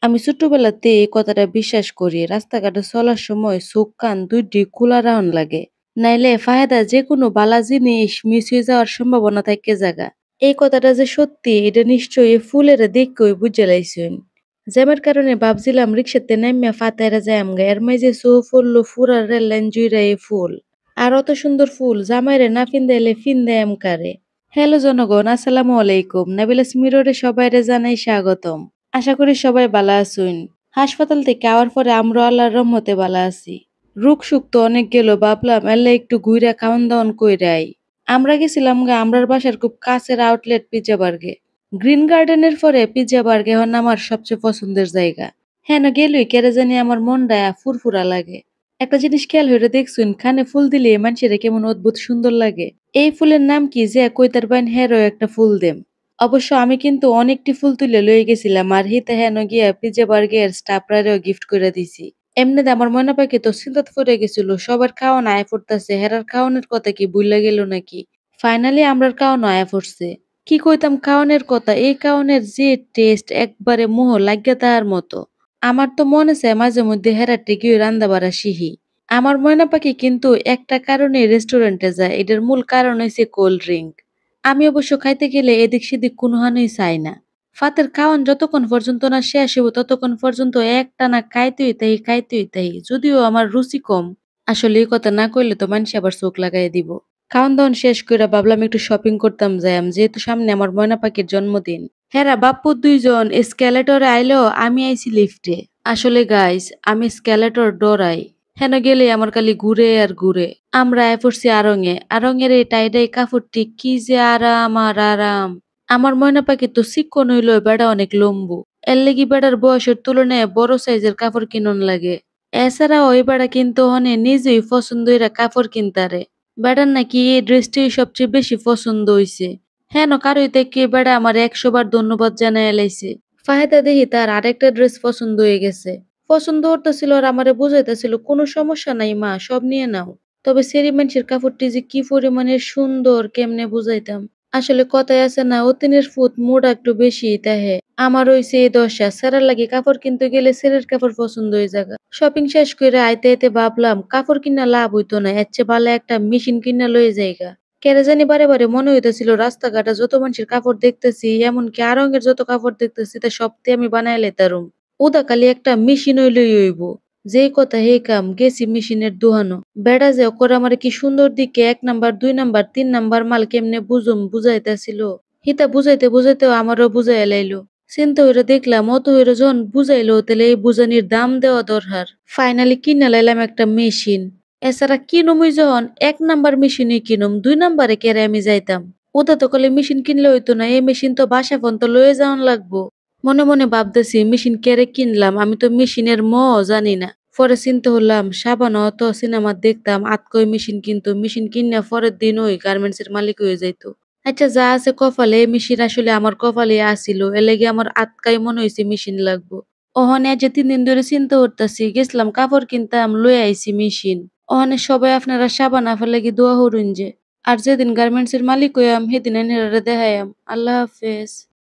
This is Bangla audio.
আমি ছোটবেলাতে এই কথাটা বিশ্বাস করি। রাস্তাঘাটে চলার সময় চোখ কান দুইটি খোলা রাউন লাগে। নাইলে ফায়দা যে কোনো বালা জিনিস মিস হয়ে যাওয়ার সম্ভাবনা থাকে জাগা। এই কথাটা যে সত্যি এটা নিশ্চয়ই ফুলের দেখেই বুঝে লাইছেন। জ্যামের কারণে ভাবছিলাম রিক্সাতে নাইমা ফাতাইরা যাই আমগা এর মাঝে চো পড়লো ফুরা রেল লাইন জুইরা এই ফুল। আর অত সুন্দর ফুল জামাইরে না ফিন্দাইলে ফিন্দাই আমকারে। হ্যালো জনগণ, আসসালামু আলাইকুম। নাবিলাস মিররে সবাইরে জানাই স্বাগতম। আশা করি সবাই ভালো আছেন। হাসপাতাল থেকে আওয়ার পরে আমরা আল্লাহর রহমতে ভালো আছি। রোগ সুখ তো অনেক গেল, ভাবলাম এলে একটু ঘুইরা খাওয়ান দাওয়ান কইরাই। আমরা গেছিলাম গা আমরার বাসার খুব কাছের আউটলেট পিজ্জা বার্গে। গ্রিন গার্ডেনের পরে পিজ্জা বার্গ এখন আমার সবচেয়ে পছন্দের জায়গা। হ্যাঁ না গেলই কেড়ে জানি আমার মনটা ফুরফুরা লাগে। একটা জিনিস খেয়াল হইরে দেখছুন, খানে ফুল দিলে মানুষের কেমন অদ্ভুত সুন্দর লাগে। এই ফুলের নাম কি যে কইতার বাইন হেরো একটা ফুল দেম। অবশ্য আমি কিন্তু অনেকটি ফুল তুলে লয়ে গেছিলাম আর হিতে হেন গিয়া পিজ্জা বার্গের স্টাফরারেও গিফট করে দিছি। এমনিতে আমার মনে পাখি তো চিন্তাত পড়ে গেছিল সবার খাওয়ান আয় পড়তাছে, হেরার খাওয়ানোর কথা কি ভুইলা গেল নাকি। ফাইনালি আমরার খাওয়ানো আয়া পড়ছে। কি কইতাম খাওয়ানোর কথা, এই খাওয়ানোর যে টেস্ট একবারে মোহ লাগিয়া তাহার মতো। আমার তো মনে চায় মাঝে মধ্যে হেরাতে গিয়ে রান্দা বাড়া শিহি। আমার ময়না পাখি কিন্তু একটা কারণে রেস্টুরেন্টে যায়, এটার মূল কারণ হইছে কোল্ড ড্রিঙ্ক। আমি অবশ্য খাইতে গেলে এদিক সেদিক কোনোহানই চাই না। ফাতের খাওয়ান যতক্ষণ পর্যন্ত না শেষ হইব ততক্ষণ পর্যন্ত একটানা খাইতেই তাই যদিও আমার রুচি কম। আসলে এই কথা না কইলে তো মানুষ আবার চোখ লাগাই দিব। খাওয়ান দাওয়ান শেষ কইরা ভাবলাম একটু শপিং করতাম যাইম, যেহেতু সামনে আমার ময়না পাখির জন্মদিন। হেরা বাপ্পু দুইজন এসকেলেটরে আইলো, আমি আইছি লিফটে। আসলে গাইস আমি এসকেলেটর ডরাই। হেন গেলে আমার খালি ঘুরে আর ঘুরে। আমরা আয় পড়ছি আড়ং-এ। আড়ং-এর এই টাইডাই কাপড়টি কি যে আরাম আর আরাম। আমার ময়না পাখি তো চিকন হইলো বেড়া অনেক লম্বু। এর লেগি বেড়ার বয়সের তুলনায় বড় সাইজের কাপড় কিনন লাগে। এছাড়াও ওই বেড়া কিন্তু হনে নিজেই পছন্দ হইরা কাপড় কিনতারে। বেড়ার নাকি এই ড্রেসটি সবচেয়ে বেশি পছন্দ হইছে। হেন কারোই থেকে বেড়া আমার ১০০ বার ধন্যবাদ জানাই এলাইছে। ফাহেদা দেখি তার আরেকটা ড্রেস পছন্দ হয়ে গেছে। পছন্দ হতেছিল আর আমারে বুঝাইতেছিল কোনো সমস্যা নাই মা, সব নিয়ে নাও। তবে সেরি মানসির কাপড়টি যে কি পরিমাণের সুন্দর কেমনে বুঝাইতাম। আসলে কথায় আছে না, অতিনের ফুত মোড়া একটু বেশি তাহে। আমার হইছে এই দশা, সেরার লাগি কাপড় কিনতে গেলে সেরের কাপড় পছন্দ হয়ে যাগা। শপিং শেষ করে আইতে আইতে ভাবলাম কাপড় কিনা লাভ হইতো না, এর চেয়ে ভালো একটা মেশিন কিনা লয়ে যাইগা। কেরে জানি বারে বারে মনে হইতেছিল রাস্তাঘাটে যত মানুষের কাপড় দেখতেছি, এমনকি আরঙের যত কাপড় দেখতেছি তা সবতে আমি বানাই লেতারুম। উদা খালি একটা মেশিন হইলেই হইব। যেই কথা হেই কাম, গেছি মেশিনের দোহানো। বেড়া যে করে আমার কি সুন্দর দিকে ১ নাম্বার ২ নাম্বার ৩ নাম্বার মাল কেমনে বুঝুম বুঝাইতেছিল। হিতা বুঝাইতে বুঝাইতেও আমারও বুঝাইয়া লাইলো। চিন্তা হইরা দেখলাম অত হইরা যখন বুঝাইলো তাহলে এই বুঝানির দাম দেওয়া দরকার। ফাইনালি কিনা লাইলাম একটা মেশিন। এছাড়া কিনুমই যখন ১ নাম্বার মেশিনই কিনুম, ২ নাম্বারে কেরে আমি যাইতাম। ওটা তো কলে মেশিন কিনলে হইতো না, এই মেশিন তো বাসা পর্যন্ত লয়ে যাওয়ান লাগবো। মনে মনে ভাবতেছি মেশিন কেরে কিনলাম, আমি তো মেশিনের জানি না। পরে চিন্তা হলাম সাবান অত সিনেমা দেখতাম আতকই মেশিন কিনতো, মেশিন কিনা পরের দিন ওই গার্মেন্টস এর মালিক হয়ে যাইতো। আচ্ছা যা আছে কপালে, এই মেশিন আসলে আমার কপালে আসিল, এলেগে আমার আতকাই মনে হয়েছে মেশিন লাগবো। ওহনে যে ৩ দিন ধরে চিন্তা করতেছি, গেছিলাম কাপড় কিনতাম লয়ে আইছি মেশিন। ওহনে সবাই আপনারা সাবান আফার লাগি দোয়া হরুন যে। আর যেদিন গার্মেন্টস এর মালিক হইয়াম সেদিন এনারা দেখাইয়াম। আল্লাহ হাফেজ।